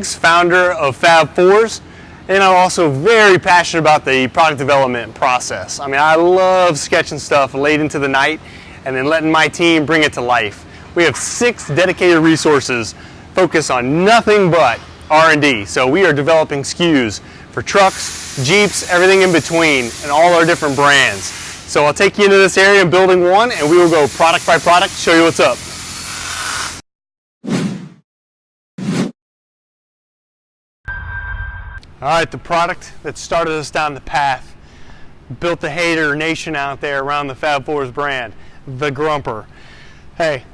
Founder of Fab Fours, and I'm also very passionate about the product development process. I mean, I love sketching stuff late into the night and then letting my team bring it to life. We have 6 dedicated resources focused on nothing but R&D. So we are developing SKUs for trucks, Jeeps, everything in between, and all our different brands. So I'll take you into this area and building one, and we will go product by product, show you what's up. All right, the product that started us down the path, built the hater nation out there around the Fab Fours brand, the Grumper. Hey,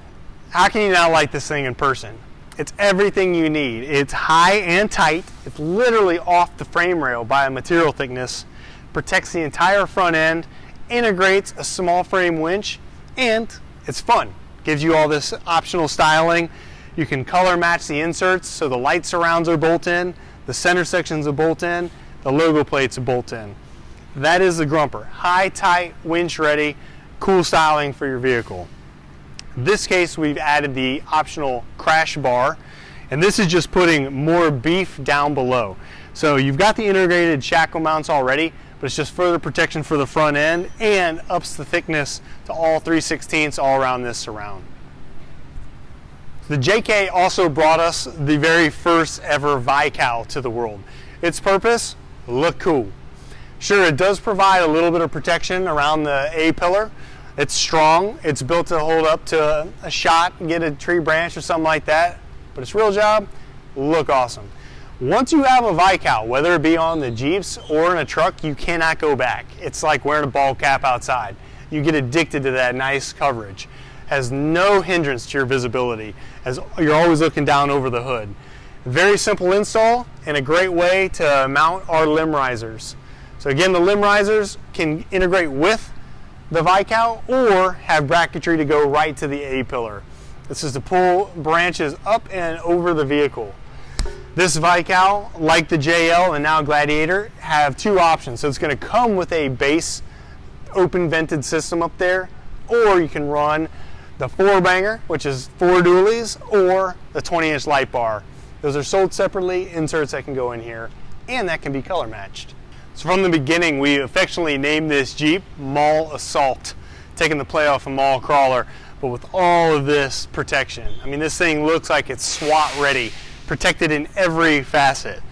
how can you not like this thing in person? It's everything you need. It's high and tight. It's literally off the frame rail by a material thickness, protects the entire front end, integrates a small frame winch, and it's fun. Gives you all this optional styling. You can color match the inserts, so the light surrounds are bolt in, the center section's a bolt in, the logo plate's a bolt in. That is the Grumper. High, tight, winch ready, cool styling for your vehicle. In this case, we've added the optional crash bar, and this is just putting more beef down below. So you've got the integrated shackle mounts already, but it's just further protection for the front end and ups the thickness to all 3/16 all around this surround. The JK also brought us the very first ever VICOWL to the world. Its purpose, look cool. Sure, it does provide a little bit of protection around the A-pillar. It's strong, it's built to hold up to a shot and get a tree branch or something like that, but its real job, look awesome. Once you have a VICOWL, whether it be on the Jeeps or in a truck, you cannot go back. It's like wearing a ball cap outside. You get addicted to that nice coverage. Has no hindrance to your visibility, as you're always looking down over the hood. Very simple install and a great way to mount our limb risers. So again, the limb risers can integrate with the VICOWL or have bracketry to go right to the A-pillar. This is to pull branches up and over the vehicle. This VICOWL, like the JL and now Gladiator, have 2 options. So it's going to come with a base open vented system up there, or you can run the 4-banger, which is 4 dualies, or the 20-inch light bar. Those are sold separately, inserts that can go in here, and that can be color matched. So from the beginning, we affectionately named this Jeep Mall Assault, taking the play off a mall crawler, but with all of this protection. I mean, this thing looks like it's SWAT ready, protected in every facet.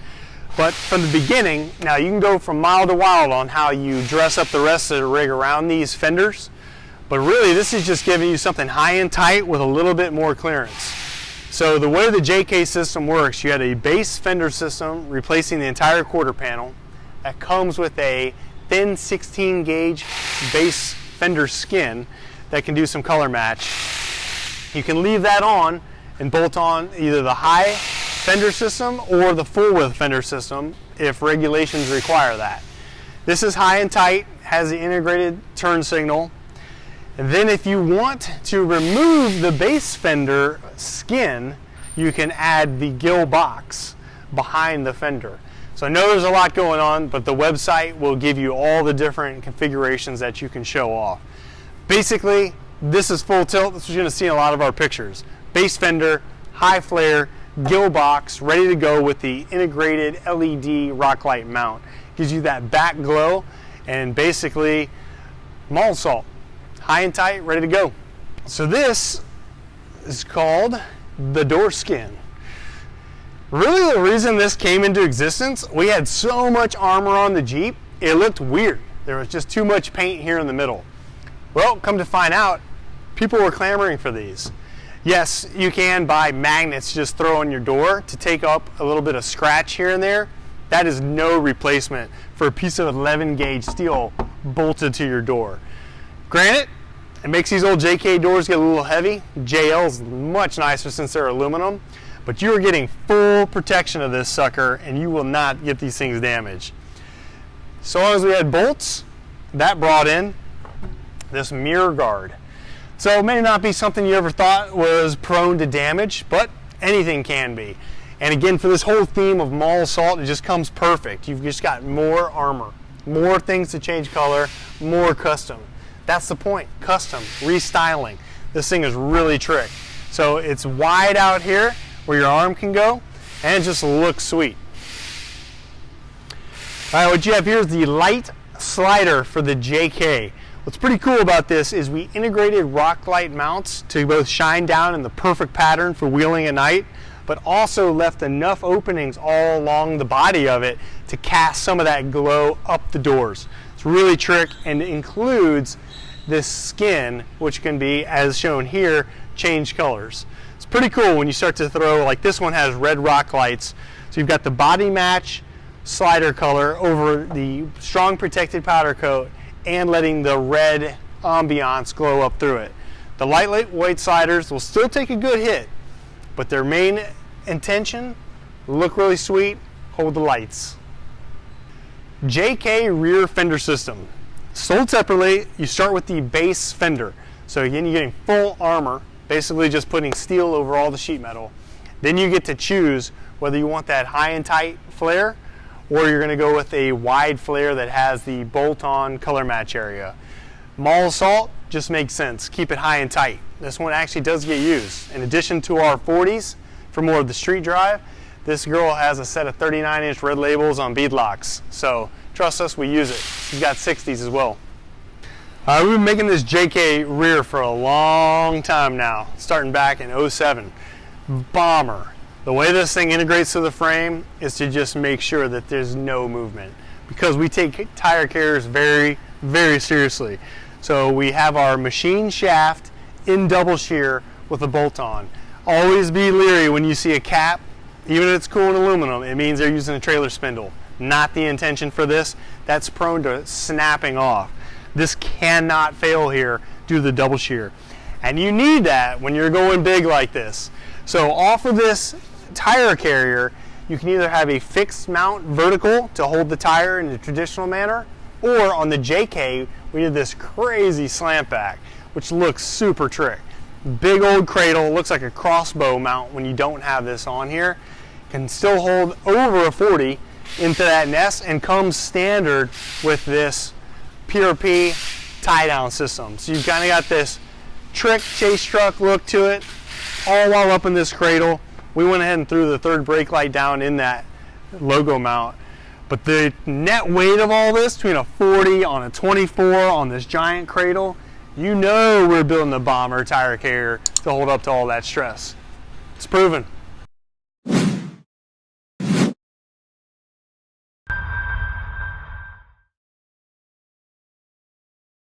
But from the beginning, now you can go from mild to wild on how you dress up the rest of the rig around these fenders. But really, this is just giving you something high and tight with a little bit more clearance. So the way the JK system works, you had a base fender system replacing the entire quarter panel that comes with a thin 16 gauge base fender skin that can do some color match. You can leave that on and bolt on either the high fender system or the full width fender system if regulations require that. This is high and tight, has the integrated turn signal. And then if you want to remove the base fender skin, you can add the gill box behind the fender. So I know there's a lot going on, but the website will give you all the different configurations that you can show off. Basically, this is full tilt. This is what you're going to see in a lot of our pictures. Base fender, high flare, gill box, ready to go with the integrated LED rock light mount. Gives you that back glow, and basically Mall Assault. High and tight, ready to go. So this is called the door skin. Really, the reason this came into existence, we had so much armor on the Jeep, it looked weird. There was just too much paint here in the middle. Well, come to find out, people were clamoring for these. Yes, you can buy magnets, just throw on your door to take up a little bit of scratch here and there. That is no replacement for a piece of 11 gauge steel bolted to your door. Granted, it makes these old JK doors get a little heavy. JL's much nicer since they're aluminum, but you are getting full protection of this sucker and you will not get these things damaged. So long as we had bolts, that brought in this mirror guard. So it may not be something you ever thought was prone to damage, but anything can be. And again, for this whole theme of Mall Assault, it just comes perfect. You've just got more armor, more things to change color, more custom. That's the point, custom, restyling. This thing is really trick. So it's wide out here where your arm can go, and it just looks sweet. All right, what you have here is the light slider for the JK. What's pretty cool about this is we integrated rock light mounts to both shine down in the perfect pattern for wheeling at night, but also left enough openings all along the body of it to cast some of that glow up the doors. It's really trick, and it includes this skin, which can be, as shown here, change colors. It's pretty cool when you start to throw, like this one has red rock lights. So you've got the body match slider color over the strong protected powder coat and letting the red ambiance glow up through it. The lightweight sliders will still take a good hit, but their main intention, look really sweet, hold the lights. JK rear fender system. Sold separately, you start with the base fender. So again, you're getting full armor, basically just putting steel over all the sheet metal. Then you get to choose whether you want that high and tight flare, or you're going to go with a wide flare that has the bolt-on color match area. Mall assault just makes sense. Keep it high and tight. This one actually does get used. In addition to our 40s for more of the street drive, this girl has a set of 39-inch red labels on bead locks. So trust us, we use it. She's got 60s as well. We've been making this JK rear for a long time now, starting back in 07. Bomber. The way this thing integrates to the frame is to just make sure that there's no movement, because we take tire carriers very, very seriously. So we have our machine shaft in double shear with a bolt on. Always be leery when you see a cap, even if it's cool in aluminum, it means they're using a trailer spindle. Not the intention for this. That's prone to snapping off. This cannot fail here due to the double shear. And you need that when you're going big like this. So off of this tire carrier, you can either have a fixed mount vertical to hold the tire in the traditional manner, or on the JK, we did this crazy slant back, which looks super trick. Big old cradle, looks like a crossbow mount when you don't have this on here. Can still hold over a 40 into that nest, and comes standard with this PRP tie down system. So you've kind of got this trick chase truck look to it, all while up in this cradle. We went ahead and threw the third brake light down in that logo mount. But the net weight of all this, between a 40 on a 24 on this giant cradle, you know we're building a bomber tire carrier to hold up to all that stress. It's proven.